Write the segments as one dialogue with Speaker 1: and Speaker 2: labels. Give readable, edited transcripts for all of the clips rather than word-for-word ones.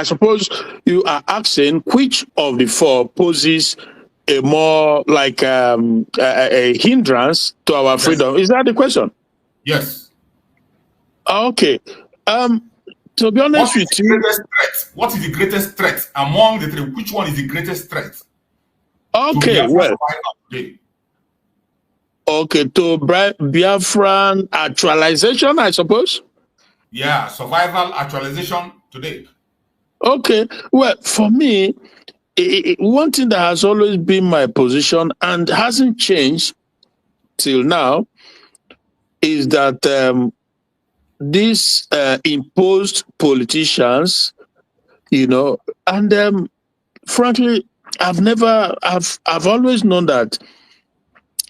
Speaker 1: I suppose you are asking which of the four poses a more like a hindrance to our freedom. Is that the question?
Speaker 2: Yes.
Speaker 1: Okay. To be honest with you,
Speaker 2: what is the greatest threat among the three? Which one is the greatest threat?
Speaker 1: Okay, well,
Speaker 2: today?
Speaker 1: Okay, to Biafran actualization, I suppose.
Speaker 2: Yeah, survival actualization today.
Speaker 1: Okay, well, for me, one thing that has always been my position and hasn't changed till now is that these imposed politicians, and frankly, I've always known that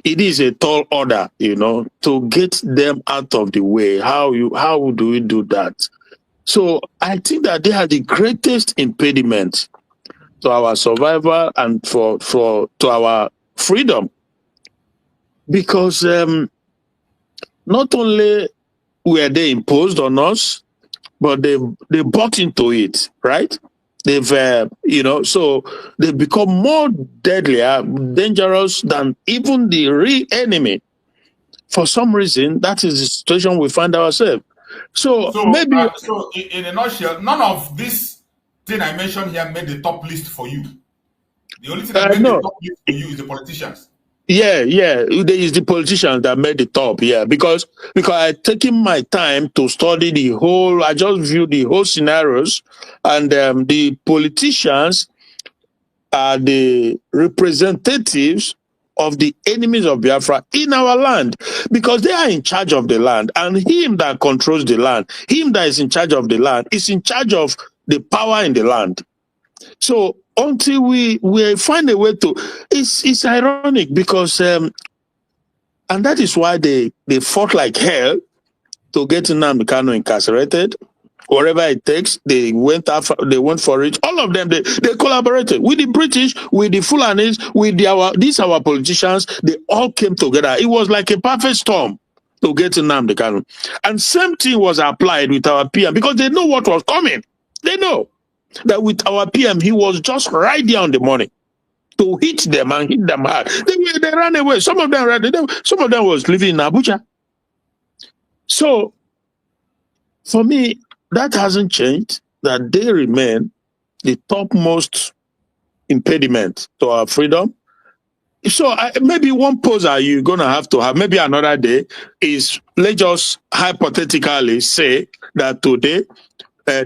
Speaker 1: it is a tall order, to get them out of the way. How do we do that? So I think that they are the greatest impediment to our survival and to our freedom, because not only were they imposed on us, but they bought into it, right? They've so they become more deadlier, dangerous than even the real enemy. For some reason, that is the situation we find ourselves. So maybe
Speaker 2: in a nutshell, none of this thing I mentioned here made the top list for you. The only thing that made the top list for you is the politicians.
Speaker 1: Yeah, it is the politicians that made the top. Yeah, because I taken my time to study the whole. I just viewed the whole scenarios, and the politicians are the representatives of the enemies of Biafra in our land, because they are in charge of the land, and him that controls the land, him that is in charge of the land, is in charge of the power in the land. So until we find a way to, it's ironic because and that is why they fought like hell to get Nnamdi Kanu incarcerated. Whatever it takes, they went for it. All of them, they collaborated with the British, with the Fulanis, with our politicians. They all came together. It was like a perfect storm to get Nnamdi Kanu. And same thing was applied with our PM, because they know what was coming. They know that with our PM, he was just right there on the money to hit them and hit them hard. They ran away. Some of them ran away. Some of them was living in Abuja. So, for me, that hasn't changed, that they remain the topmost impediment to our freedom. So maybe one pose are you going to have maybe another day is, let's just hypothetically say that today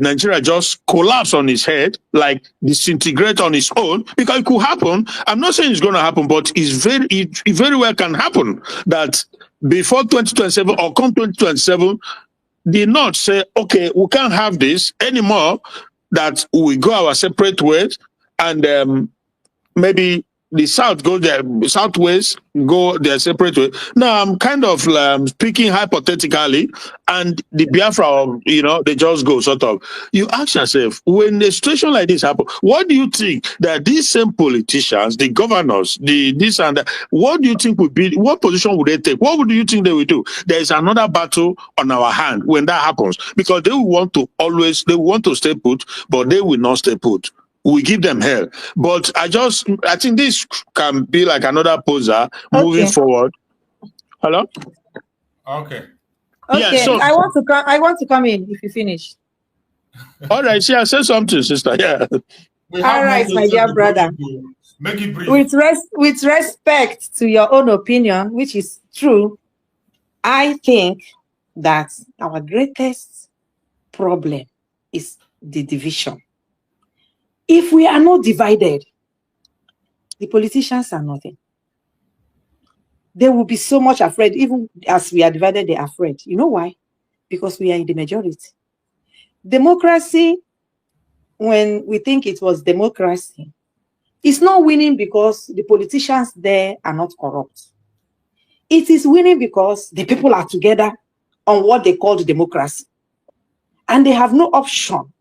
Speaker 1: Nigeria just collapse on his head, like disintegrate on its own, because it could happen. I'm not saying it's going to happen, but it very well can happen that before 2027 or come 2027, the North say, okay, we can't have this anymore, that we go our separate ways, and maybe the South go their Southwest go their separate way. Now I'm kind of speaking hypothetically, and the Biafra, they just go sort of. You ask yourself, when a situation like this happens, what do you think that these same politicians, the governors, this and that, what do you think would be, what position would they take? What would you think they will do? There is another battle on our hand when that happens, because they want to stay put, but they will not stay put. We give them hell. But I think this can be like another poser moving forward. Hello?
Speaker 2: Okay.
Speaker 3: Yeah, so I want to come in if you finish.
Speaker 1: All right, say something, sister. Yeah.
Speaker 3: All right, my dear brother.
Speaker 2: Make it brief.
Speaker 3: With respect to your own opinion, which is true, I think that our greatest problem is the division. If we are not divided, the politicians are nothing. They will be so much afraid. Even as we are divided, they are afraid. You know why? Because we are in the majority. Democracy, when we think it was democracy, it's not winning because the politicians there are not corrupt. It is winning because the people are together on what they call democracy. And they have no option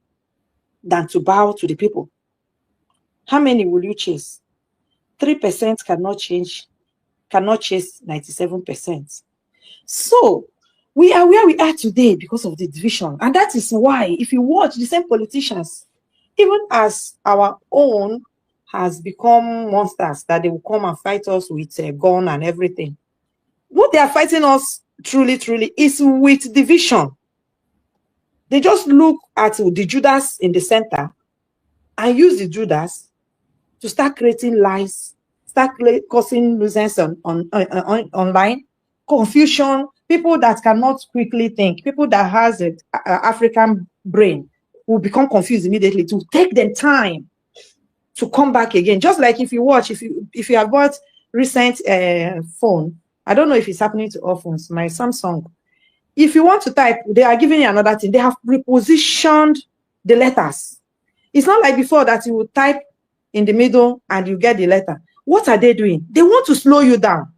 Speaker 3: than to bow to the people. How many will you chase? 3% cannot chase 97%. So we are where we are today because of the division. And that is why, if you watch the same politicians, Even as our own has become monsters that they will come and fight us with a gun and everything. What they are fighting us truly is with division. They just look at the Judas in the center and use the Judas to start creating lies, start causing nuisance online, confusion, people that cannot quickly think, people that has an African brain will become confused immediately. To take them time to come back again. Just like if you watch, if you have bought recent phone, I don't know if it's happening to all phones, my Samsung. If you want to type, they are giving you another thing. They have repositioned the letters. It's not like before that you would type in the middle and you get the letter. What are they doing? They want to slow you down.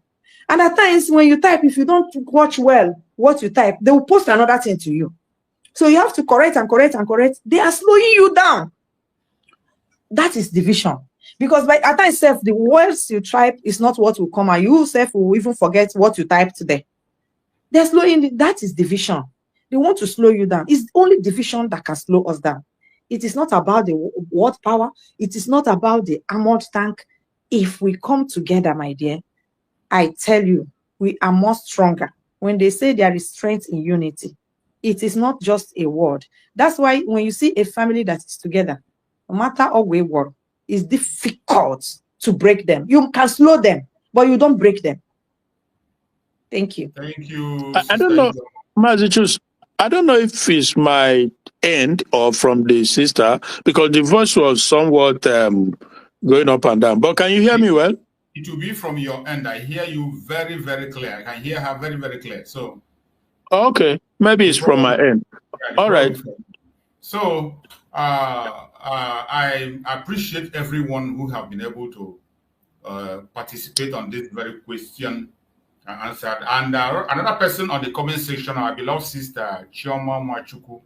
Speaker 3: And at times when you type, if you don't watch well what you type, they will post another thing to you. So you have to correct and correct and correct. They are slowing you down. That is division. Because by at times, the words you type is not what will come, and you self will even forget what you typed today. They're slowing. That is division. They want to slow you down. It's only division that can slow us down. It is not about the word power. It is not about the armored tank. If we come together, my dear, I tell you, we are more stronger. When they say there is strength in unity, it is not just a word. That's why when you see a family that is together, no matter how wayward, it's difficult to break them. You can slow them, but you don't break them. Thank you.
Speaker 2: Thank you.
Speaker 1: I don't know, Mazichus. I don't know if it's my end or from the sister, because the voice was somewhat going up and down. But can you hear me well?
Speaker 2: It will be from your end. I hear you very, very clear. I can hear her very, very clear. So,
Speaker 1: okay, maybe it's from my end.
Speaker 2: Yeah,
Speaker 1: all right.
Speaker 2: So, I appreciate everyone who have been able to participate on this very question answered. And another person on the comment section, our beloved sister Chioma Machuku,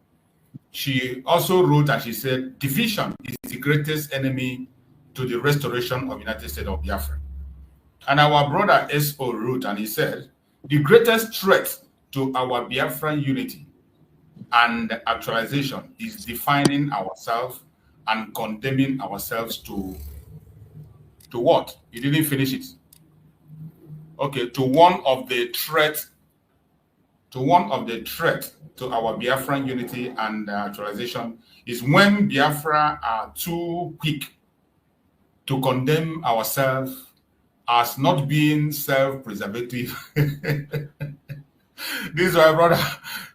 Speaker 2: she also wrote and she said, division is the greatest enemy to the restoration of United States of Biafra. And our brother S.O. wrote and he said, the greatest threat to our Biafran unity and actualization is defining ourselves and condemning ourselves to what? He didn't finish it. Okay, to one of the threat to our Biafran unity and actualization is when Biafra are too quick to condemn ourselves as not being self-preservative. This is my brother.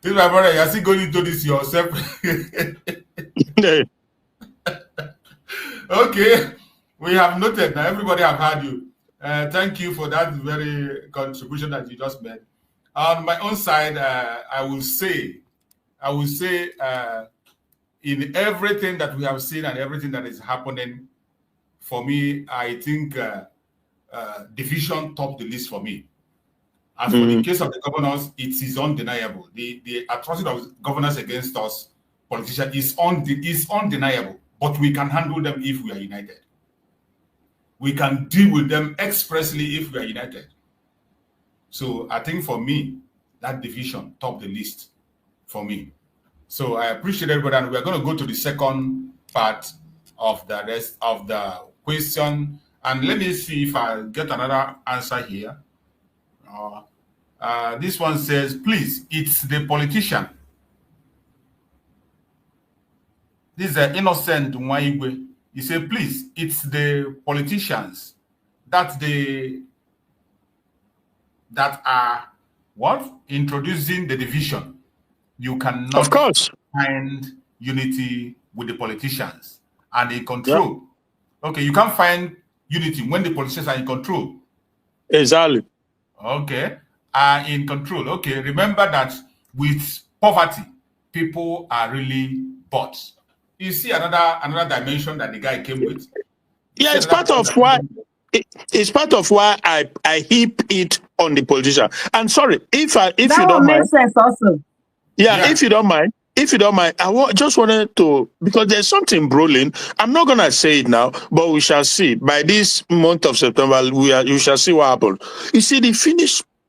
Speaker 2: You're still going into this yourself. Okay, we have noted that everybody have heard you. Thank you for that very contribution that you just made. On my own side, I will say, in everything that we have seen and everything that is happening, for me, I think division topped the list for me. As for the case of the governors, it is undeniable. The atrocity of governors against us, politicians, is undeniable. But we can handle them if we are united. We can deal with them expressly if we are united. So I think for me, that division topped the list for me. So I appreciate everybody, and we're going to go to the second part of the rest of the question. And let me see if I get another answer here. This one says, please, it's the politician. This is an innocent Nwaigwe. He said, please, it's the politicians that are what? Introducing the division. You cannot,
Speaker 1: of course,
Speaker 2: find unity with the politicians and in control. Yeah. Okay, you can't find unity when the politicians are in control.
Speaker 1: Exactly.
Speaker 2: Okay, in control. Okay, remember that with poverty, people are really bought. You see another dimension that the guy came with.
Speaker 1: Yeah, it's part of why I heap it on the politician. And sorry, if you don't mind.
Speaker 3: That makes sense also.
Speaker 1: Yeah, if you don't mind, I just wanted to, because there's something brewing. I'm not gonna say it now, but we shall see. By this month of September, you shall see what happens. You see, the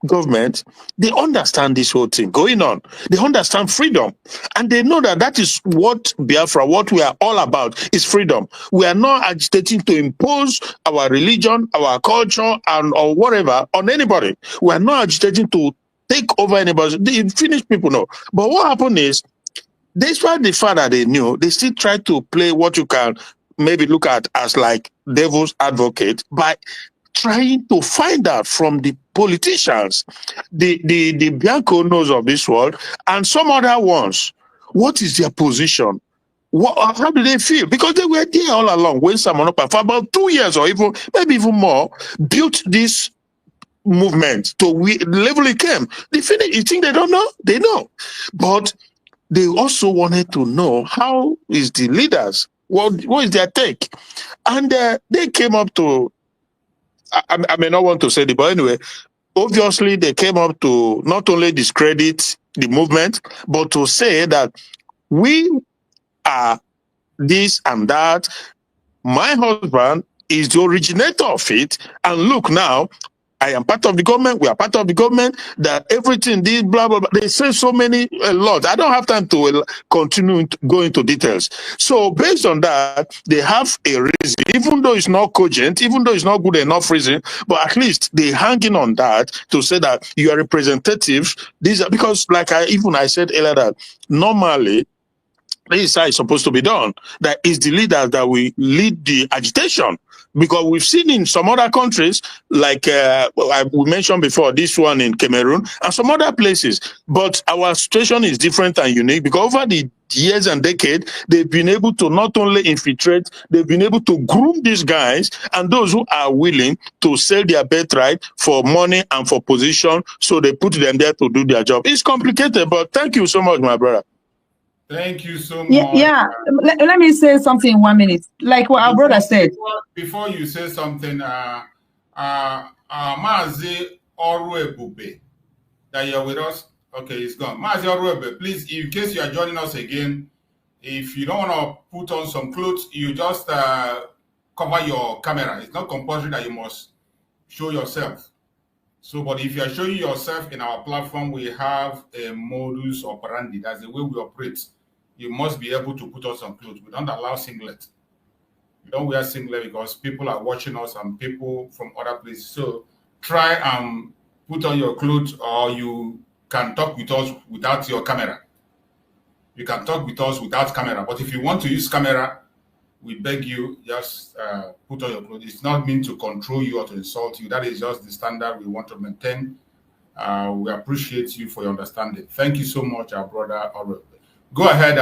Speaker 1: government, they understand this whole thing going on. They understand freedom. And they know that that is what Biafra, what we are all about, is freedom. We are not agitating to impose our religion, our culture, or whatever on anybody. We are not agitating to take over anybody. The Finnish people know. But what happened is, despite the fact that they knew, they still try to play what you can maybe look at as like devil's advocate by trying to find out from the politicians, the Bianco knows of this world, and some other ones, what is their position? How do they feel? Because they were there all along when Samonopa, for about 2 years or even maybe even more, built this movement to the level it came. You think they don't know? They know. But they also wanted to know how is the leaders, what is their take? And they came up to, I may not want to say it, but anyway, obviously they came up to not only discredit the movement, but to say that we are this and that. My husband is the originator of it. And look now, I am part of the government. We are part of the government. That everything, this blah blah blah. They say so many a lot. I don't have time to continue to go into details. So based on that, they have a reason, even though it's not cogent, even though it's not good enough reason, but at least they hanging on that to say that you are representatives. These are because, like I said earlier, that normally this is how it's supposed to be done. That is the leaders that we lead the agitation. Because we've seen in some other countries, like we mentioned before, this one in Cameroon and some other places. But our situation is different and unique because over the years and decades, they've been able to not only infiltrate, they've been able to groom these guys and those who are willing to sell their birthright for money and for position. So they put them there to do their job. It's complicated, but thank you so much, my brother.
Speaker 2: Thank you so much.
Speaker 3: Yeah. Let me say something in 1 minute. Like what our brother said.
Speaker 2: Before you say something, Mazi Oruebube, that you're with us. Okay, it's gone. Mazi Oruebube, please, in case you are joining us again, if you don't want to put on some clothes, you just cover your camera. It's not compulsory that you must show yourself. So, but if you are showing yourself in our platform, we have a modus operandi. That's the way we operate. You must be able to put on some clothes. We don't allow singlet. We don't wear singlet because people are watching us and people from other places. So try and put on your clothes, or you can talk with us without your camera. You can talk with us without camera. But if you want to use camera, we beg you, just put on your clothes. It's not meant to control you or to insult you. That is just the standard we want to maintain. We appreciate you for your understanding. Thank you so much, our brother. Go ahead,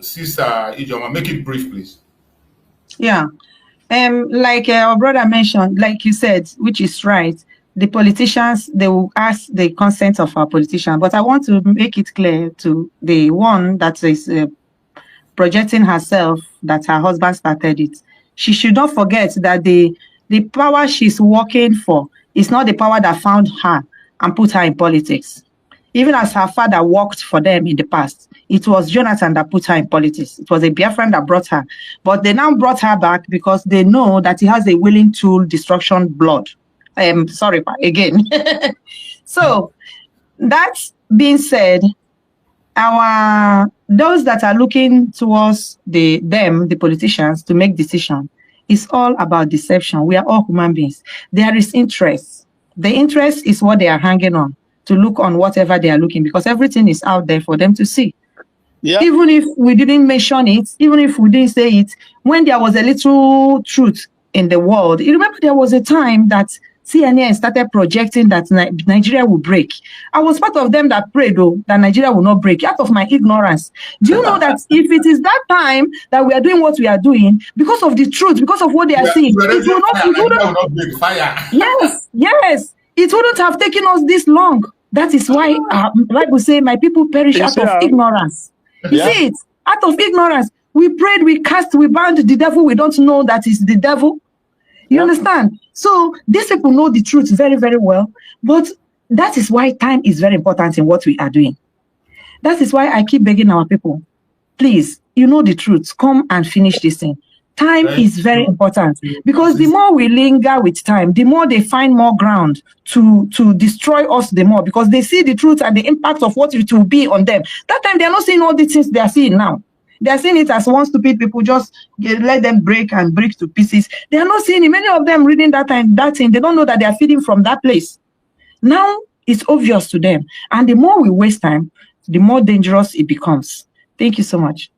Speaker 2: Sister Ijoma. Make it brief, please.
Speaker 3: Yeah. Like our brother mentioned, like you said, which is right, the politicians, they will ask the consent of our politician. But I want to make it clear to the one that is projecting herself that her husband started it. She should not forget that the power she's working for is not the power that found her and put her in politics. Even as her father worked for them in the past, it was Jonathan that put her in politics. It was a Biafran that brought her. But they now brought her back because they know that he has a willing tool, destruction, blood. Sorry, again. So, that being said, those that are looking towards the politicians, to make decisions, is all about deception. We are all human beings. There is interest. The interest is what they are hanging on, to look on whatever they are looking, because everything is out there for them to see. Yeah. Even if we didn't mention it, even if we didn't say it, when there was a little truth in the world, you remember there was a time that CNN started projecting that Nigeria will break. I was part of them that prayed, though, that Nigeria will not break, out of my ignorance. Do you know that if it is that time that we are doing what we are doing, because of the truth, because of what they are seeing, it will not
Speaker 2: break fire.
Speaker 3: Yes. It wouldn't have taken us this long. That is why, like we say, my people perish out of ignorance. You see it? Out of ignorance. We prayed, we cast, we bound the devil. We don't know that is the devil. You understand? So these people know the truth very, very well. But that is why time is very important in what we are doing. That is why I keep begging our people, please, you know the truth. Come and finish this thing.
Speaker 4: Time is very important, because the more we linger with time, the more they find more ground to destroy us the more, because they see the truth and the impact of what it will be on them. That time, they're not seeing all these things they are seeing now. They are seeing it as one stupid people, just let them break to pieces. They are not seeing it. Many of them reading that thing, they don't know that they are feeding from that place. Now, it's obvious to them. And the more we waste time, the more dangerous it becomes. Thank you so much.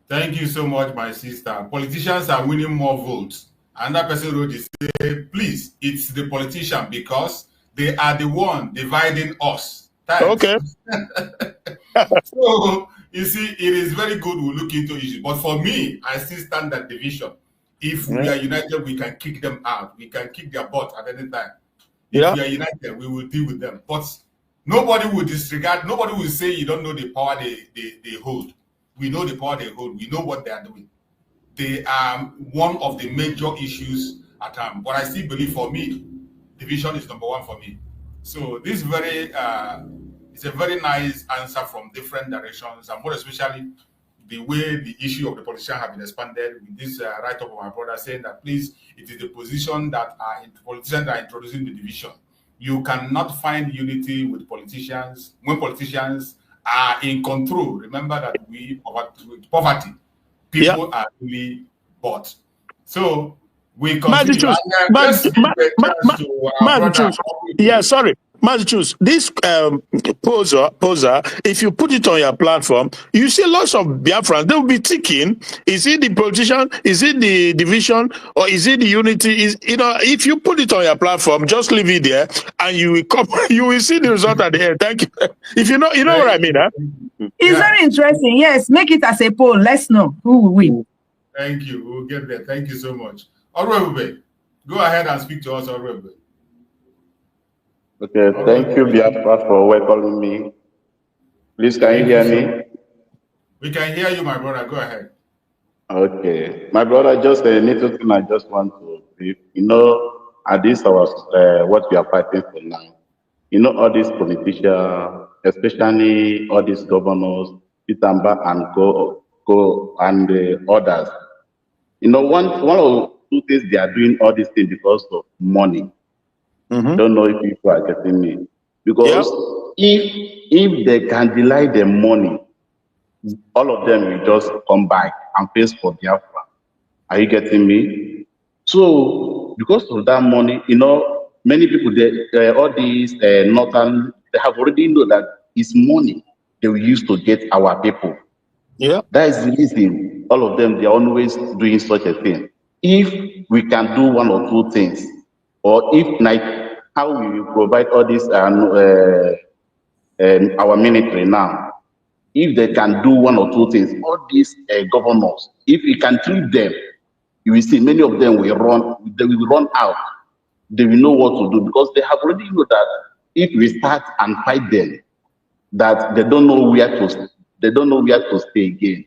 Speaker 2: Thank you so much, my sister. Politicians are winning more votes. Another person wrote this, please, it's the politician, because they are the one dividing us. Thanks.
Speaker 1: Okay.
Speaker 2: So, you see, it is very good we look into issues. But for me, I still stand that division. If we are united, we can kick them out. We can kick their butt at any time. If we are united, we will deal with them. But nobody will disregard, nobody will say you don't know the power they hold. We know the power they hold. We know what they are doing. They are one of the major issues at hand. But I still believe, for me, division is number one for me. So this it's a very nice answer from different directions, and more especially the way the issue of the politician have been expanded with this write-up of my brother saying that, please, it is the position that politicians are introducing the division. You cannot find unity with politicians when politicians are in control. Remember that with poverty, people are really bought. So we continue.
Speaker 1: Sorry. Massachusetts, this poser, if you put it on your platform, you see lots of Biafrans. They will be thinking, is it the politician, is it the division, or is it the unity? If you put it on your platform, just leave it there, and you will come. You will see the result at the end. Thank you. If you know what I mean, huh?
Speaker 4: It's very interesting. Yes, make it as a poll. Let's know who will win.
Speaker 2: Thank you. We'll get there. Thank you so much. Orwebe, go ahead and speak to us, Orwebe.
Speaker 5: Okay, thank you, Biafra, for welcoming me. Please, can you hear me?
Speaker 2: We can hear you, my brother. Go ahead.
Speaker 5: Okay. My brother, just a little thing I just want to brief. At this our what we are fighting for now. All these politicians, especially all these governors, Pitamba and Go and the others. One of two things they are doing all these things because of money. I don't know if people are getting me. Because if they can delay the money, all of them will just come back and face for Biafra. Are you getting me? So, because of that money, many people, all these northern, they have already know that it's money they will use to get our people.
Speaker 1: Yeah.
Speaker 5: That is the reason all of them, they are always doing such a thing. If we can do one or two things, or if like how we provide all this our military now, if they can do one or two things, all these governors, if we can treat them, you will see many of them will run out. They will know what to do, because they have already know that if we start and fight them, that they don't know where to stay again.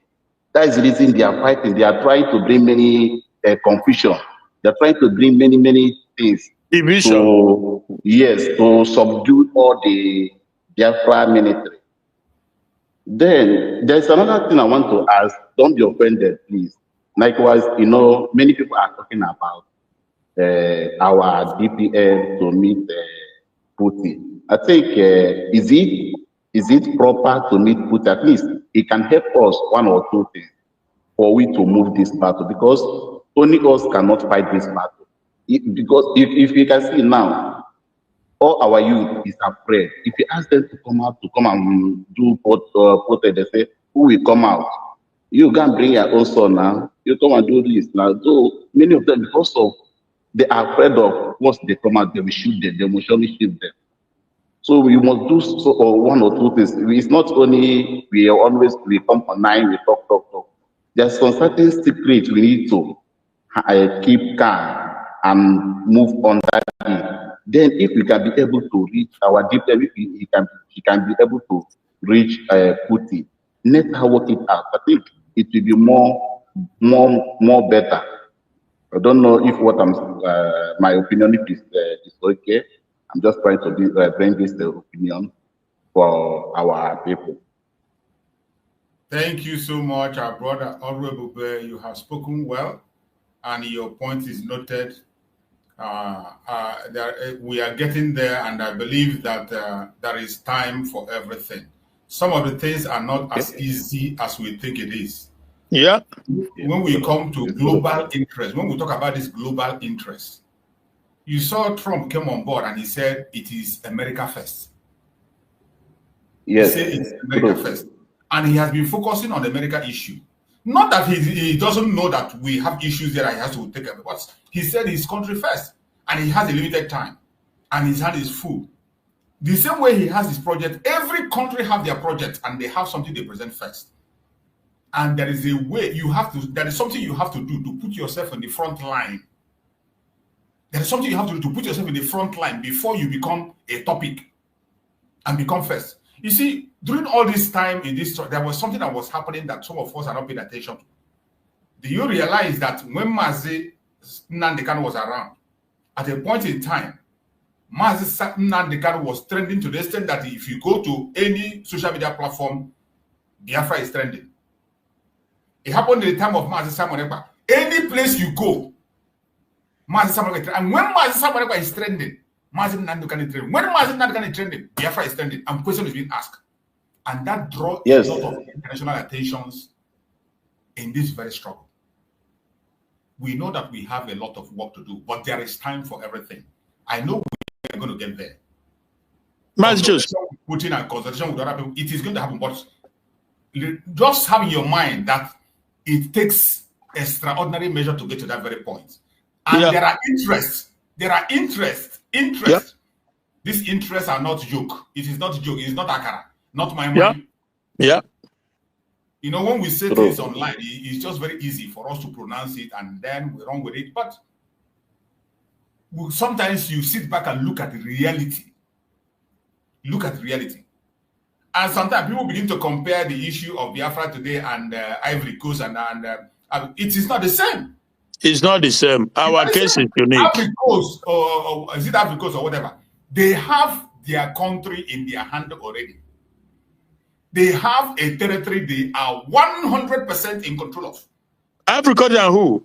Speaker 5: That is the reason they are fighting. They are trying to bring many confusion. They are trying to bring many things.
Speaker 1: Division.
Speaker 5: To subdue all the Biafra military. Then there's another thing I want to ask. Don't be offended, please. Likewise, many people are talking about our DPM to meet Putin. I think is it proper to meet Putin? At least it can help us one or two things for we to move this battle, because only us cannot fight this battle. Because if you can see now, all our youth is afraid. If you ask them to come and do protest, they say, who will come out? You can bring your own son now. You come and do this now. So many of them, because of they are afraid of once they come out, they will shoot them. They will surely shoot them. So we must do one or two things. It's not only we come online, we talk. There's some certain secrets we need to keep calm and move on that. Then if we can be able to reach our deep level, he can be able to reach Putin. Let her work it out. I think it will be more better. I don't know if my opinion is okay. I'm just trying to bring this opinion for our people.
Speaker 2: Thank you so much, our brother Orwebe. You have spoken well. and your point is noted. We are getting there, and I believe that there is time for everything. Some of the things are not as easy as we think it is.
Speaker 1: Yeah.
Speaker 2: When we come to global interest, when we talk about this global interest, you saw Trump came on board and he said it is America first.
Speaker 5: Yes.
Speaker 2: He said it's America first. And he has been focusing on the America issue. Not that he doesn't know that we have issues there and he has to take care of it, but he said his country first, and he has a limited time, and his hand is full. The same way he has his project, every country have their project, and they have something they present first. And there is a way there is something you have to do to put yourself in the front line. There is something you have to do to put yourself in the front line before you become a topic and become first. You see, during all this time in this, there was something that was happening that some of us are not paying attention to. Do you realize that when Mazi Nnamdi Kanu was around, at a point in time, Mazi Nnamdi Kanu was trending to the extent that if you go to any social media platform, Biafra is trending. It happened in the time of Mazi Simon Ekpa. Any place you go, Mazi Simon Ekpa. And when Mazi Simon Ekpa is trending, Mazi Nnamdi Kanu is trending. When Mazi Nnamdi Kanu is trending, Biafra is trending, and question is being asked. And that draws a lot of international attentions in this very struggle. We know that we have a lot of work to do, but there is time for everything. I know we are going to get there. Putting a consultation with other people, it is going to happen, but just have in your mind that it takes extraordinary measure to get to that very point. And there are interests. Interests. These interests are not joke. It is not joke. It is not akara. Not my money.
Speaker 1: Yeah.
Speaker 2: You know, when we say things online, it's just very easy for us to pronounce it and then we run with it. But sometimes you sit back and look at the reality. And sometimes people begin to compare the issue of Biafra today and Ivory Coast, and it is not the same.
Speaker 1: It's not the same. Our case is unique.
Speaker 2: Ivory Coast, or is it Ivory Coast or whatever? They have their country in their hand already. They have a territory they are 100% in control of.
Speaker 1: Africa and who?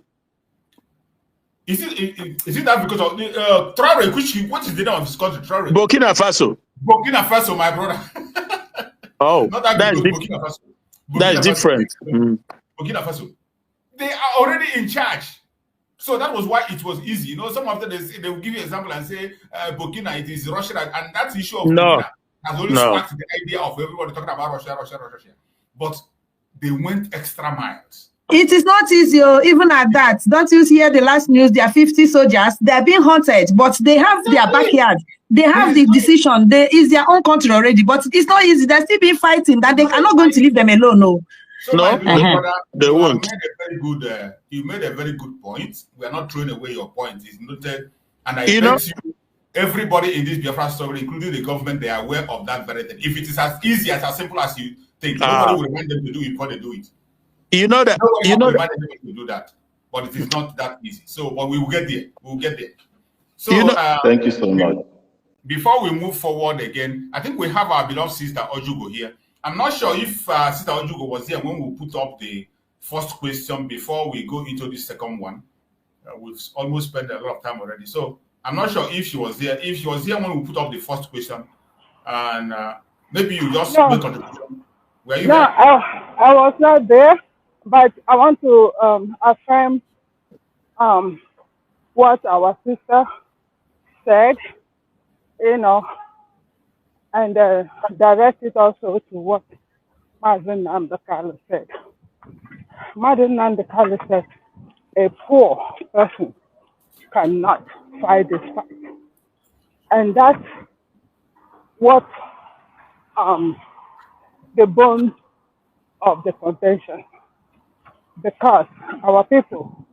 Speaker 2: Is it Africa or Traore? What is the name of his country? Traore.
Speaker 1: Burkina Faso.
Speaker 2: Burkina Faso, my brother.
Speaker 1: Not that's
Speaker 2: Burkina Faso.
Speaker 1: That's different.
Speaker 2: Burkina Faso. They are already in charge. So that was why it was easy. You know, some of them they will give you an example and say Burkina, it is Russia, and that's the issue of Burkina. Has only sparked the idea of everybody talking about Russia. But they went extra miles.
Speaker 4: It is not easy, even at that. Don't you hear the last news? There are 50 soldiers. They are being hunted, but they have their backyard. They have the decision. It's their own country already, but it's not easy. They're still being fighting. That they are not going to leave them alone. No.
Speaker 2: So brother,
Speaker 1: they won't.
Speaker 2: You made a very good point. We are not throwing away your point. It's noted, and I bet you. Everybody in this Biafra story, including the government, they are aware of that very thing. If it is as easy as simple as you think, nobody will remind them to do it before they do it.
Speaker 1: You know that.
Speaker 2: Nobody will remind them to do that, but it is not that easy. So, but we will get there. We will get there. So,
Speaker 5: thank you so much.
Speaker 2: Before we move forward again, I think we have our beloved sister Ojugo here. I'm not sure if Sister Ojugo was here when we put up the first question before we go into the second one. We've almost spent a lot of time already. So. I'm not sure if she was here. If she was here when we put up the first question, and maybe you just make a contribution. Were you there?
Speaker 6: I was not there, but I want to affirm what our sister said, you know, and direct it also to what Mazi Nnamdi Kanu said. Mazi Nnamdi Kanu said, a poor person cannot fight this fight. And that's what the bones of the convention, because our people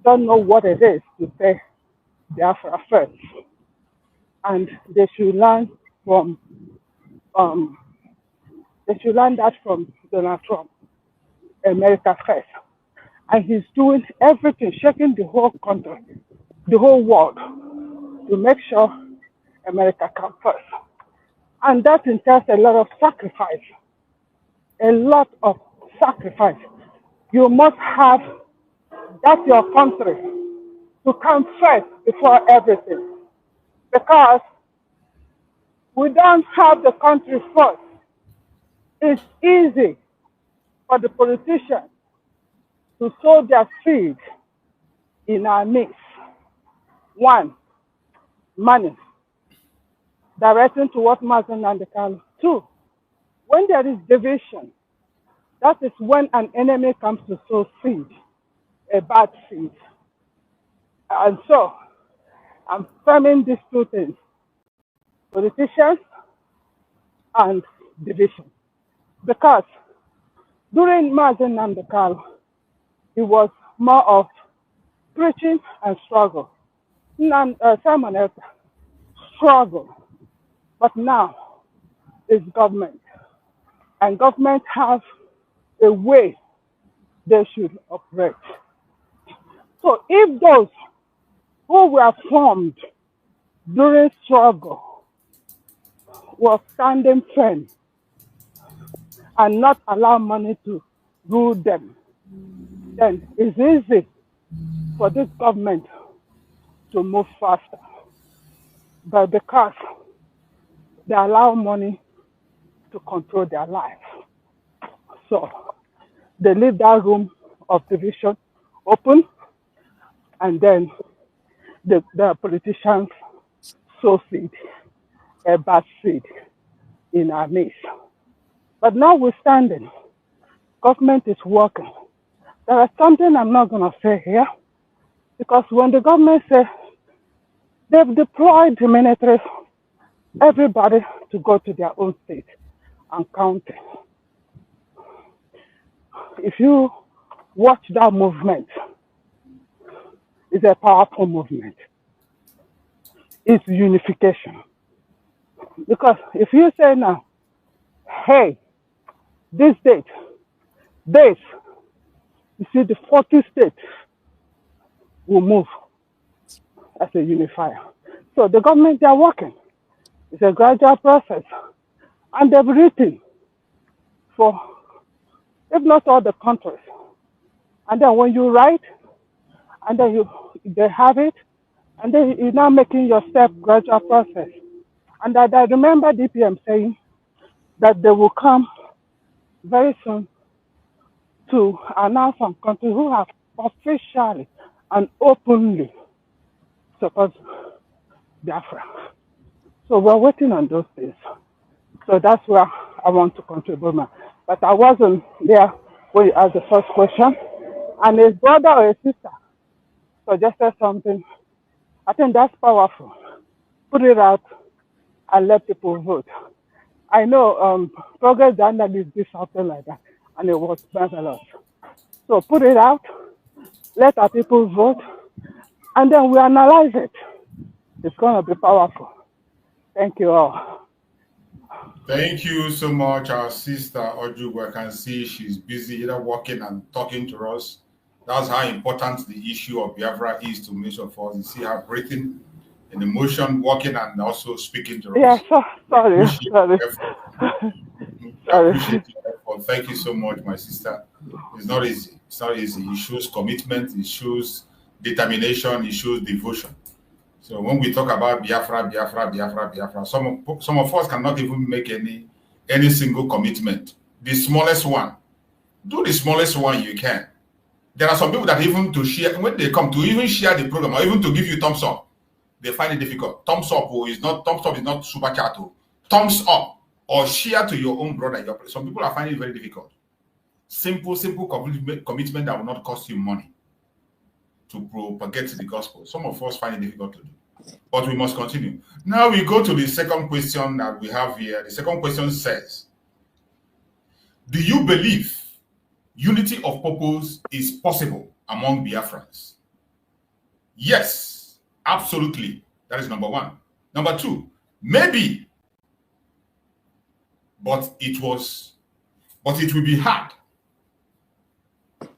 Speaker 6: don't know what it is to say Biafra first. And they should learn from that from Donald Trump, America first. And he's doing everything, shaking the whole country, the whole world, to make sure America comes first. And that entails a lot of sacrifice. A lot of sacrifice. You must have that's your country, to come first before everything. Because we don't have the country first. It's easy for the politicians to sow their seed in our midst. One, money, directing to what Mazen and the Kano. Two, when there is division, that is when an enemy comes to sow seed, a bad seed. And so, I'm framing these two things, politicians and division. Because during Mazen and the Kano, it was more of preaching and struggle. Simon Elka, struggle. But now, it's government. And government have a way they should operate. So if those who were formed during struggle were standing firm and not allow money to rule them, then it's easy for this government to move faster. But because they allow money to control their life, so they leave that room of division open, and then the politicians sow seed, a bad seed in our midst. But notwithstanding, government is working. There is something I'm not going to say here, because when the government says they've deployed the military, everybody to go to their own state and county. If you watch that movement, it's a powerful movement. It's unification. Because if you say now, hey, this date, you see the 40 states will move as a unifier. So the government, they are working. It's a gradual process. And they've written for, if not all the countries. And then when you write, and then they have it, and then you're now making your step gradual process. And I remember DPM saying that they will come very soon to announce some countries who have officially and openly support Biafra. So we're working on those things. So that's where I want to contribute. But I wasn't there when you asked the first question. And his brother or a sister suggested something. I think that's powerful. Put it out and let people vote. I know Progress the Analyst did something like that, and it was marvelous. So put it out, let our people vote, and then we analyze it. It's going to be powerful. Thank you all.
Speaker 2: Thank you so much, our sister Ojugu. I can see she's busy either working and talking to us. That's how important the issue of Biafra is to most of us. You see her breathing in emotion, working, and also speaking to us.
Speaker 6: Yeah, sorry.
Speaker 2: I appreciate your effort. Thank you so much, my sister. It's not easy. It's not easy. It shows commitment. It shows determination. It shows devotion. So when we talk about Biafra, some of us cannot even make any single commitment. The smallest one. Do the smallest one you can. There are some people that even to share, when they come to even share the program or even to give you thumbs up, they find it difficult. Thumbs up is not super chat. Thumbs up or share to your own brother. Some people are finding it very difficult. Simple commitment that will not cost you money to propagate the gospel. Some of us find it difficult to do, but we must continue. Now we go to the second question that we have here. The second question says, do you believe unity of purpose is possible among Biafrans? Yes, absolutely. That is number one. Number two, maybe, but it will be hard.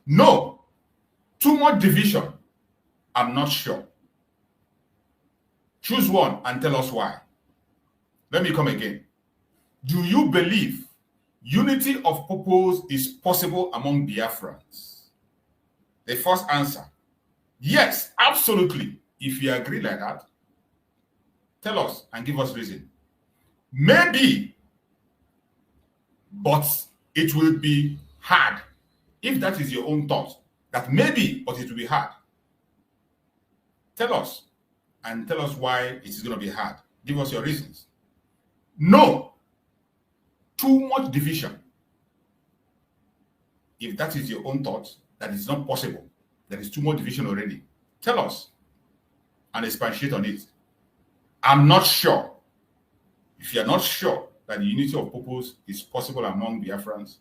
Speaker 2: No, too much division. I'm not sure. Choose one and tell us why. Let me come again. Do you believe unity of purpose is possible among Biafrans? The first answer, yes, absolutely. If you agree like that, tell us and give us reason. Maybe, but it will be hard. If that is your own thought, that maybe, but it will be hard. Tell us, and tell us why it is going to be hard. Give us your reasons. No, too much division. If that is your own thought, that is not possible, there is too much division already, tell us and expatiate on it. I'm not sure. If you are not sure that the unity of purpose is possible among Biafrans,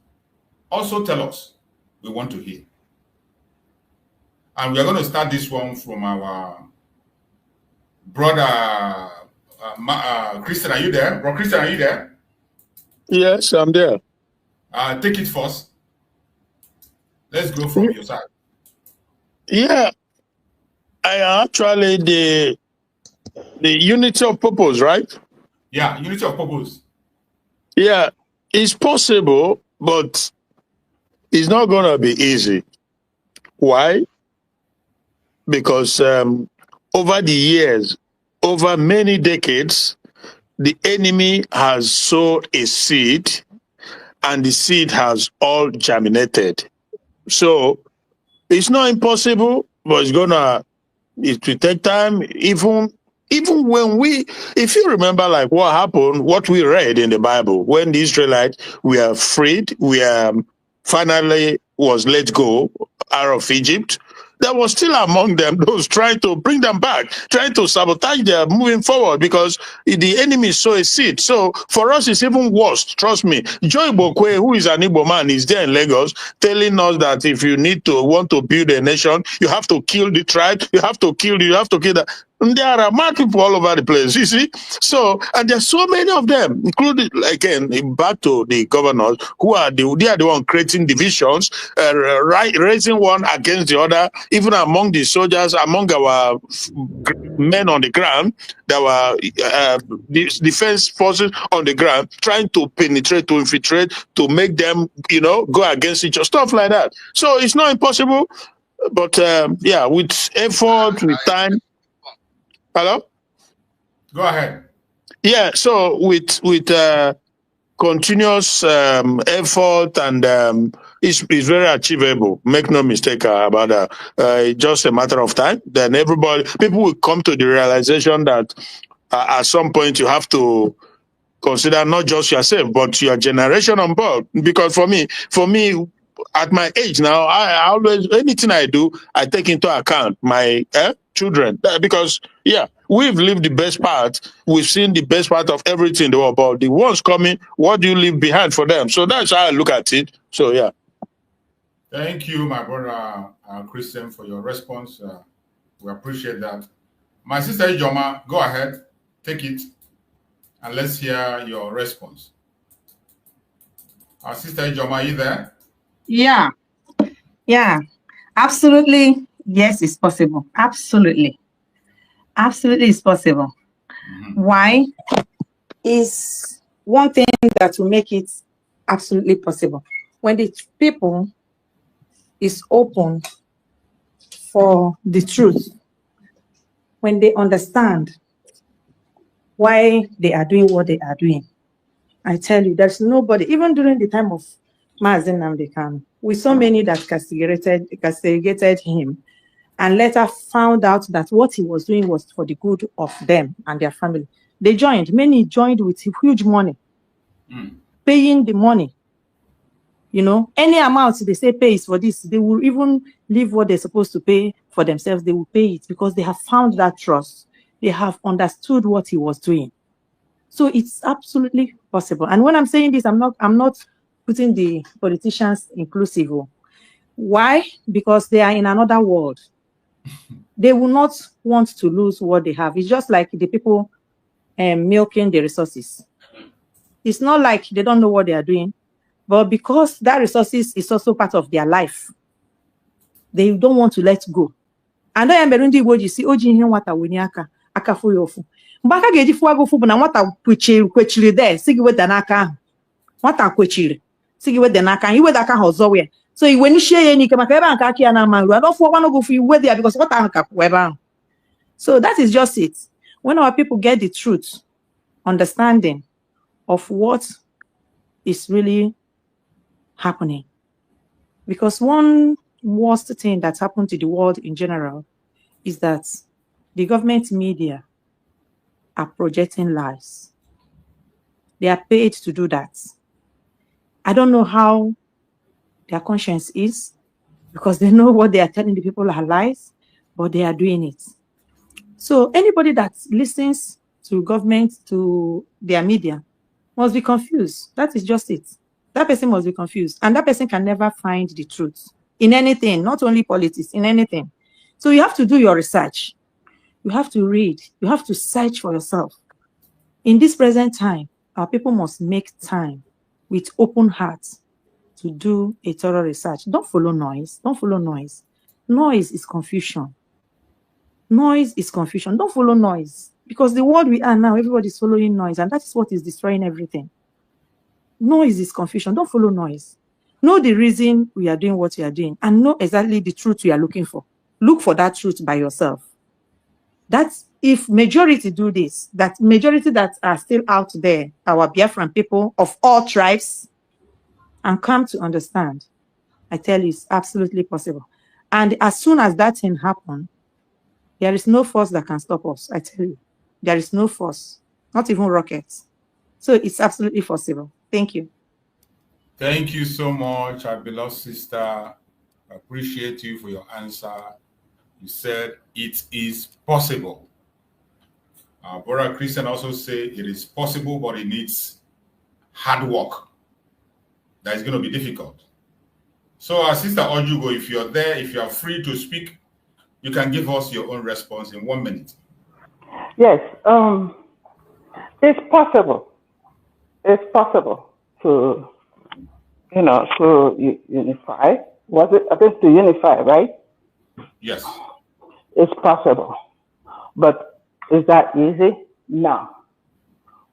Speaker 2: also tell us. We want to hear. And we are going to start this one from our brother Christian. Are you there? Bro Christian, are you there?
Speaker 1: Yes, I'm there.
Speaker 2: Take it first. Let's go from your side.
Speaker 1: Yeah, I actually the unity of purpose, right?
Speaker 2: Yeah, unity of purpose.
Speaker 1: Yeah, it's possible, but it's not going to be easy. Why? Because over the years, over many decades, the enemy has sowed a seed, and the seed has all germinated. So it's not impossible, but it will take time. Even when if you remember, like what happened, what we read in the Bible, when the Israelites were freed, finally was let go out of Egypt, there was still among them those trying to bring them back, trying to sabotage their moving forward, because the enemy saw a seed. So for us, it's even worse. Trust me. Joy Bokwe, who is an Igbo man, is there in Lagos, telling us that if you want to build a nation, you have to kill the tribe, you have to kill that. And there are mad people all over the place, you see. So, and there's so many of them, including, again, back to the governors, they are the one creating divisions, raising one against the other, even among the soldiers, among our men on the ground, there were defense forces on the ground, trying to penetrate, to infiltrate, to make them, go against each other, stuff like that. So it's not impossible, but yeah, with effort, with time. Hello?
Speaker 2: Go ahead.
Speaker 1: Yeah, so with continuous effort, and it's very achievable. Make no mistake about that. It's just a matter of time. Then people will come to the realization that at some point you have to consider not just yourself, but your generation on board. Because for me, at my age now, I always, anything I do, I take into account my children, because we've lived the best part, we've seen the best part of everything in the world, but the ones coming, what do you leave behind for them? So that's how I look at it. So yeah.
Speaker 2: Thank you, my brother Christian, for your response. We appreciate that. My sister Ijoma, go ahead, take it, and let's hear your response. Our sister Ijoma, are you there?
Speaker 4: Yeah, absolutely. Yes, it's possible. Absolutely it's possible. Why? Is one thing that will make it absolutely possible. When the people is open for the truth, when they understand why they are doing what they are doing, I tell you, there's nobody, even during the time of Mazen Nnamdi Kanu, we saw many that castigated him, and later found out that what he was doing was for the good of them and their family. They joined. Many joined with huge money, paying the money. Any amount they say pay is for this, they will even leave what they're supposed to pay for themselves. They will pay it because they have found that trust. They have understood what he was doing. So it's absolutely possible. And when I'm saying this, I'm not putting the politicians inclusive. Why? Because they are in another world. They will not want to lose what they have. It's just like the people milking the resources. It's not like they don't know what they are doing, but because that resources is also part of their life, they don't want to let go. And I am Berundi Woji see Oji here what Winiaka Akafu Yofu. Mbaka geji fuago fu na nwata kwechiri there sigi we danaka nwata kwechiri sigi we danaka iwe daka hozo we So when you share any kamakeba and kaki and amaru, I don't for one go for you where there because what I'm kakweba. So that is just it. When our people get the truth, understanding of what is really happening. Because one worst thing that's happened to the world in general is that the government media are projecting lies. They are paid to do that. I don't know how their conscience is, because they know what they are telling the people are lies, but they are doing it. So anybody that listens to government, to their media, must be confused. That is just it. That person must be confused. And that person can never find the truth in anything, not only politics, in anything. So you have to do your research. You have to read. You have to search for yourself. In this present time, our people must make time with open hearts to do a thorough research. Don't follow noise. Don't follow noise. Noise is confusion. Noise is confusion. Don't follow noise. Because the world we are now, everybody is following noise, and that is what is destroying everything. Noise is confusion. Don't follow noise. Know the reason we are doing what we are doing, and know exactly the truth we are looking for. Look for that truth by yourself. That's if majority do this, that majority that are still out there, our Biafran people of all tribes, and come to understand, I tell you, it's absolutely possible. And as soon as that thing happens, there is no force that can stop us. I tell you, there is no force, not even rockets. So it's absolutely possible. Thank you.
Speaker 2: Thank you so much, our beloved sister. I appreciate you for your answer. You said it is possible. Our brother Christian also said it is possible, but it needs hard work. That is going to be difficult. So, our sister Ojugo, if you're there, if you are free to speak, you can give us your own response in 1 minute.
Speaker 6: Yes, it's possible. It's possible to, to unify. Was it? I think to unify, right?
Speaker 2: Yes.
Speaker 6: It's possible. But is that easy? No.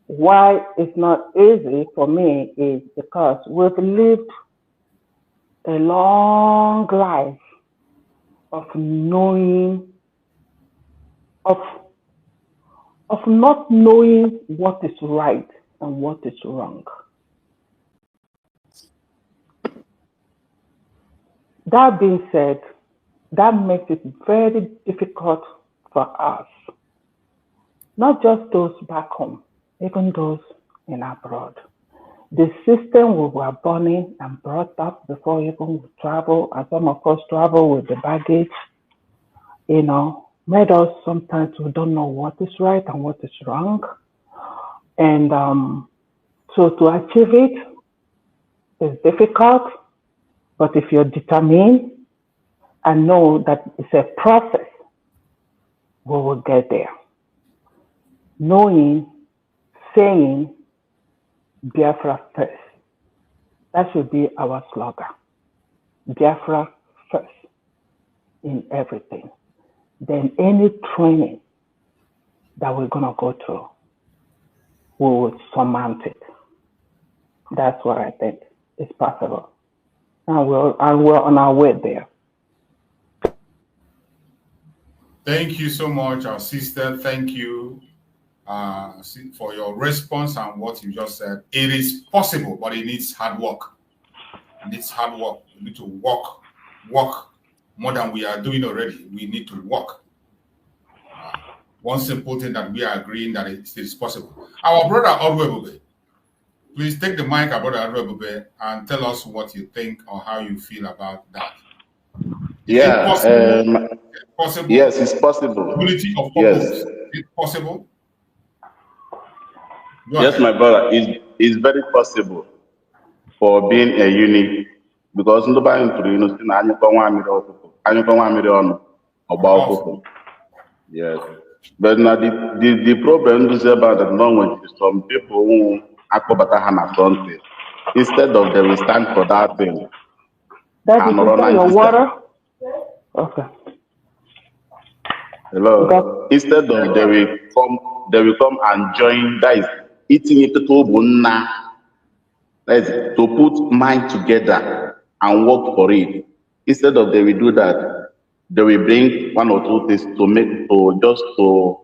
Speaker 6: Why it's not easy for me is because we've lived a long life of knowing, of not knowing what is right and what is wrong. That being said, that makes it very difficult for us, not just those back home, even those in abroad. The system we were born in and brought up before even we travel, and some of us travel with the baggage, made us sometimes we don't know what is right and what is wrong. And so to achieve it is difficult, but if you're determined and know that it's a process, we will get there. Knowing, saying, Biafra first. That should be our slogan. Biafra first in everything. Then any training that we're going to go through, we will surmount it. That's what I think is possible. And we're on our way there.
Speaker 2: Thank you so much, our sister. Thank you for your response and what you just said. It is possible, but it needs hard work. It needs hard work. We need to work more than we are doing already. We need to work. One simple thing that we are agreeing that it is possible. Our brother Odwebube, please take the mic, our brother Odwebube, and tell us what you think or how you feel about that.
Speaker 5: Yeah,
Speaker 2: possible?
Speaker 5: Yes, it's possible.
Speaker 2: Ability of purpose.
Speaker 5: Yes.
Speaker 2: Is it possible?
Speaker 5: Yes, my brother, it's very possible for being a unit because nobody yes. But now the problem is about that knowledge is some people who are something. Instead of they will stand for that thing.
Speaker 6: That is your water? Okay.
Speaker 5: Hello. Instead of they will come and join. That is eating it to put mind together and work for it. Instead of they will do that, they will bring one or two things to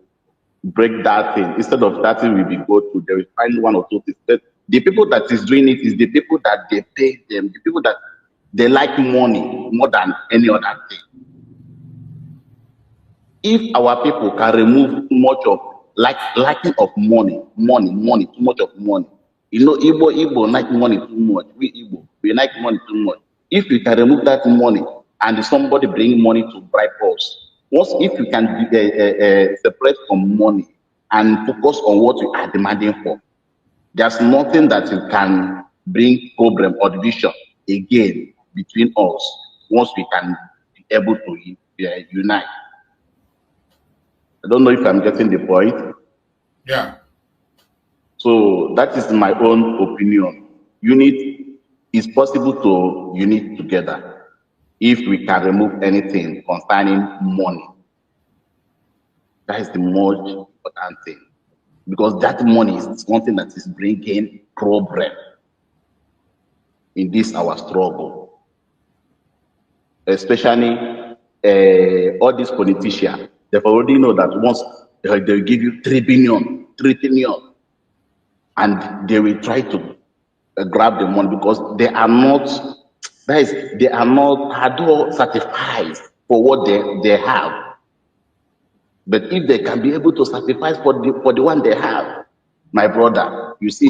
Speaker 5: break that thing. Instead of that thing will be go to, they will find one or two things. But the people that is doing it is the people that they pay them, the people that they like money more than any other thing. If our people can remove too much of lacking of money, too much of money. You know, Igbo like money too much. We Igbo, we like money too much. If we can remove that money and somebody bring money to bribe us, once if you can separate from money and focus on what you are demanding for, there's nothing that you can bring problem or division again between us once we can be able to unite. I don't know if I'm getting the point.
Speaker 2: Yeah.
Speaker 5: So that is my own opinion. Unit is possible to unite together if we can remove anything concerning money. That is the most important thing, because that money is something that is bringing problem in this our struggle, especially all these politicians. They already know that once they give you 3 billion, and they will try to grab the money because they are not satisfied for what they have. But if they can be able to sacrifice for the one they have, my brother, you see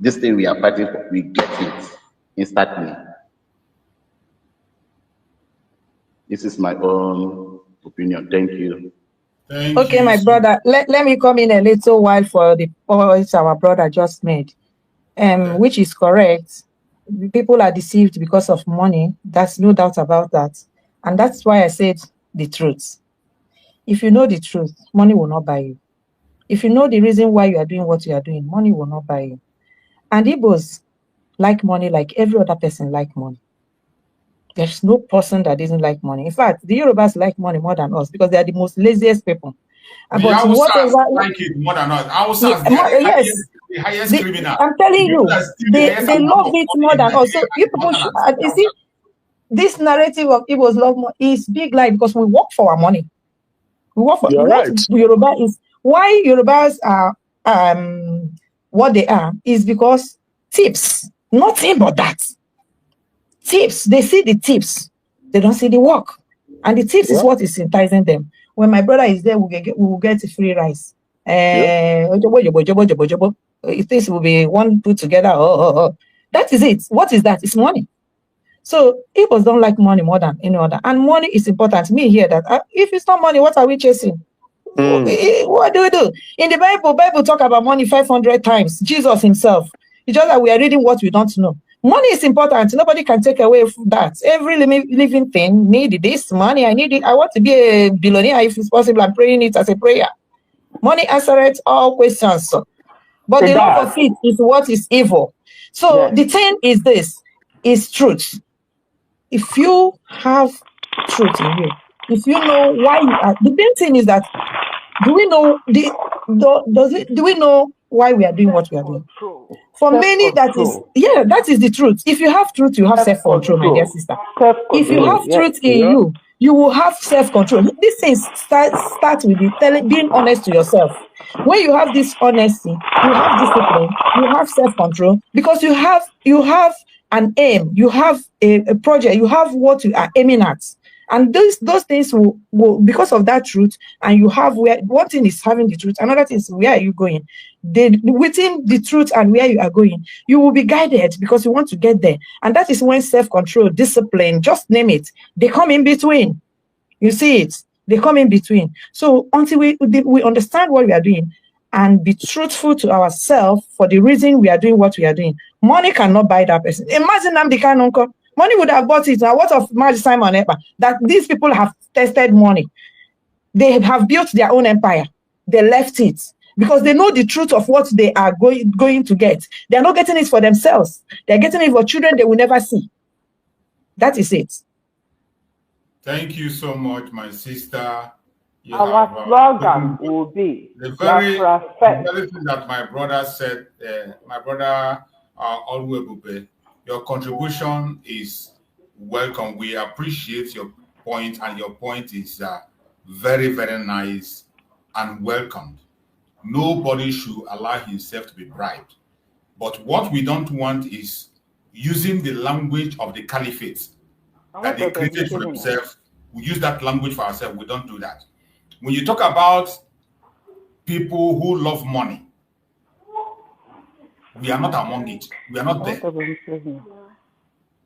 Speaker 5: this thing we are fighting for, we get it instantly. This is my own opinion. Thank you.
Speaker 4: Okay, my brother, let me come in a little while for the points our brother just made, which is correct. People are deceived because of money. That's no doubt about that. And that's why I said the truth. If you know the truth, money will not buy you. If you know the reason why you are doing what you are doing, money will not buy you. And Igbos like money like every other person like money. There's no person that doesn't like money. In fact, the Yorubas like money more than us because they are the most laziest people.
Speaker 2: The Hausas like it more than us. Hausas,
Speaker 4: yes,
Speaker 2: the highest criminal.
Speaker 4: I'm telling you, they love it more than us. So you people should, you see, this narrative of Igbos love money is big lie because we work for our money. We work for what Yoruba is. Why Yorubas are what they are is because tips, nothing but that. Tips, they see the tips, they don't see the work. And the tips is what is enticing them. When my brother is there, we will get free rice. Things will be one put together. That is it. What is that? It's money. So people don't like money more than any other. And money is important. Me here that if it's not money, what are we chasing? What do we do? In the Bible talk about money 500 times. Jesus himself. It's just that we are reading what we don't know. Money is important. Nobody can take away that. Every living thing needs this money. I need it. I want to be a billionaire if it's possible. I'm praying it as a prayer. Money answers all questions. But the love of it is what is evil. So the thing is this, is truth. If you have truth in you, if you know why you are, the main thing is that, do we know why we are doing what we are doing? For many, that is the truth. If you have truth, you have self-control, my dear sister. If you have truth in you, you will have self-control. This thing starts with being honest to yourself. When you have this honesty, you have discipline, you have self-control, because you have an aim, you have a project, you have what you are aiming at. And those things will because of that truth, and you have one thing is having the truth, another thing is where are you going. Within the truth and where you are going, you will be guided because you want to get there. And that is when self-control, discipline, just name it, they come in between. You see it, they come in between. So until we understand what we are doing and be truthful to ourselves for the reason we are doing what we are doing, money cannot buy that person. Imagine I'm the kind of uncle. Money would have bought it. Now, what of Marge Simon Epa? That these people have tested money. They have built their own empire. They left it because they know the truth of what they are going to get. They are not getting it for themselves. They are getting it for children they will never see. That is it.
Speaker 2: Thank you so much, my sister.
Speaker 6: Our slogan will be
Speaker 2: the very thing that my brother said. My brother Oluwebube. Your contribution is welcome. We appreciate your point, and your point is very, very nice and welcomed. Nobody should allow himself to be bribed. But what we don't want is using the language of the caliphate that they created for themselves. We use that language for ourselves. We don't do that. When you talk about people who love money, we are not among it. We are not there.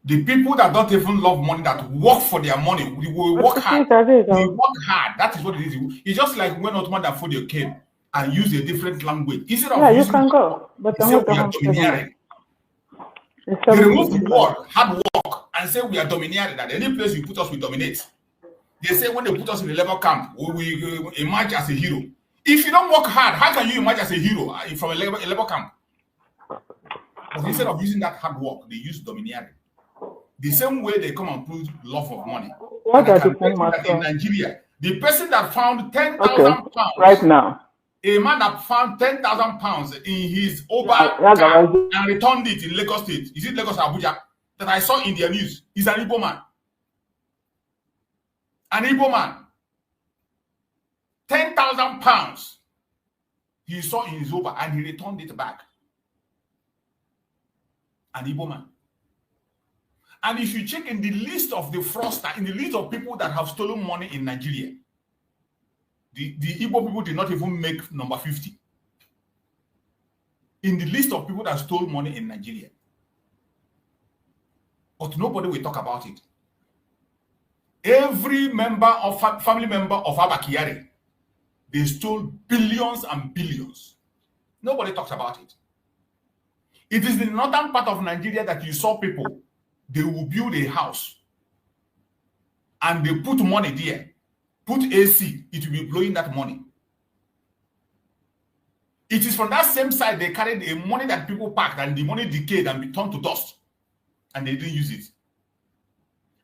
Speaker 2: The people that don't even love money, that work for their money, we will work hard. We work hard. That is what it is. It's just like when Ottoman Dafodio came and used a different language. Instead of
Speaker 6: you can go. But
Speaker 2: he said we are domineering. They remove the word hard work and say we are domineering. That any place you put us, we dominate. They say when they put us in the labor camp, we emerge as a hero. If you don't work hard, how can you emerge as a hero from a labor camp? But instead of using that hard work, they use domineering. The same way they come and put love of money.
Speaker 6: What are the
Speaker 2: in Nigeria, the person that found 10,000 pounds
Speaker 6: right now,
Speaker 2: a man that found 10,000 pounds in his Uber car and returned it in Lagos State. Is it Lagos or Abuja? That I saw in their news. He's an Igbo man. An Igbo man. 10,000 pounds he saw in his Uber and he returned it back. An Igbo man. And if you check in the list of the fraudster, in the list of people that have stolen money in Nigeria, the Igbo people did not even make number 50. In the list of people that stole money in Nigeria. But nobody will talk about it. Every member of family member of Abba Kyari, they stole billions and billions. Nobody talks about it. It is the northern part of Nigeria that you saw people, they will build a house and they put money there, put AC, it will be blowing that money. It is from that same side they carried the money that people packed and the money decayed and be turned to dust and they didn't use it.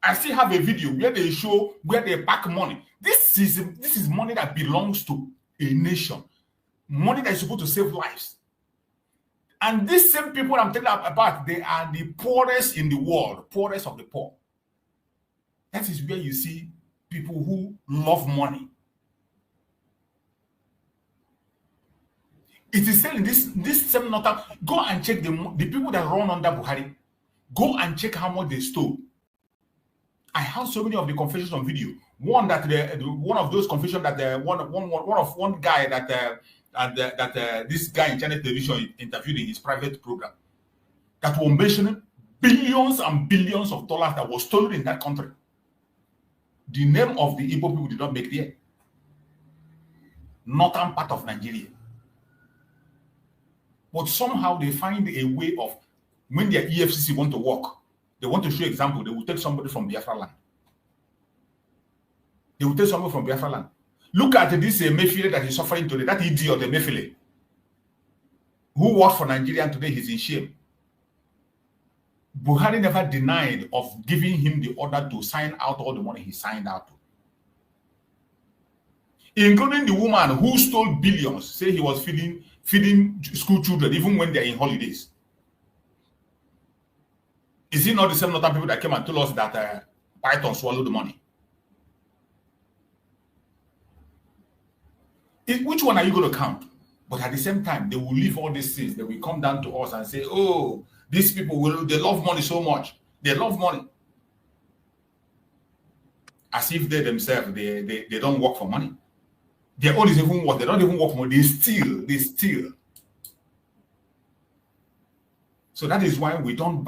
Speaker 2: I still have a video where they show where they pack money. This is money that belongs to a nation. Money that is supposed to save lives. And these same people I'm telling about, they are the poorest in the world, poorest of the poor. That is where you see people who love money. It is saying this same northern, go and check the people that run under Buhari. Go and check how much they stole. I have so many of the confessions on video. One that one of those confessions that one guy that this guy in Channel Television interviewed in his private program that were mentioning billions and billions of dollars that was stolen in that country. The name of the Igbo people did not make there. Northern part of Nigeria. But somehow they find a way of, when their EFCC want to work, they want to show example, they will take somebody from Biafra land. They will take somebody from Biafra land. Look at this Mbshell that is suffering today, that idiot, the Mbshell, who worked for Nigeria and today he's in shame. Buhari never denied of giving him the order to sign out all the money he signed out to. Including the woman who stole billions, say he was feeding school children even when they're in holidays. Is it not the same northern people that came and told us that Python swallowed the money? Which one are you going to count? But at the same time, they will leave all these things. They will come down to us and say, oh, these people, they love money so much. They love money. As if they themselves, they don't work for money. Their own is even work. They don't even work for money. They steal. So that is why we don't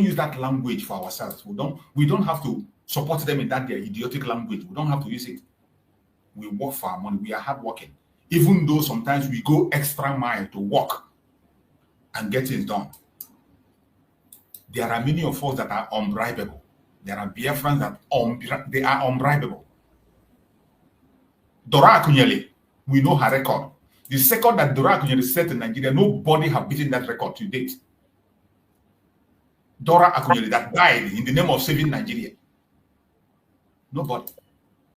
Speaker 2: use that language for ourselves. We don't have to support them in that their idiotic language. We don't have to use it. We work for our money. We are hardworking. Even though sometimes we go extra mile to work and get things done. There are many of us that are unbribable. There are Biafrans that they are unbribable. Dora Akunyele, we know her record. The second that Dora Akunyele set in Nigeria, nobody have beaten that record to date. Dora Akunyele that died in the name of saving Nigeria. Nobody.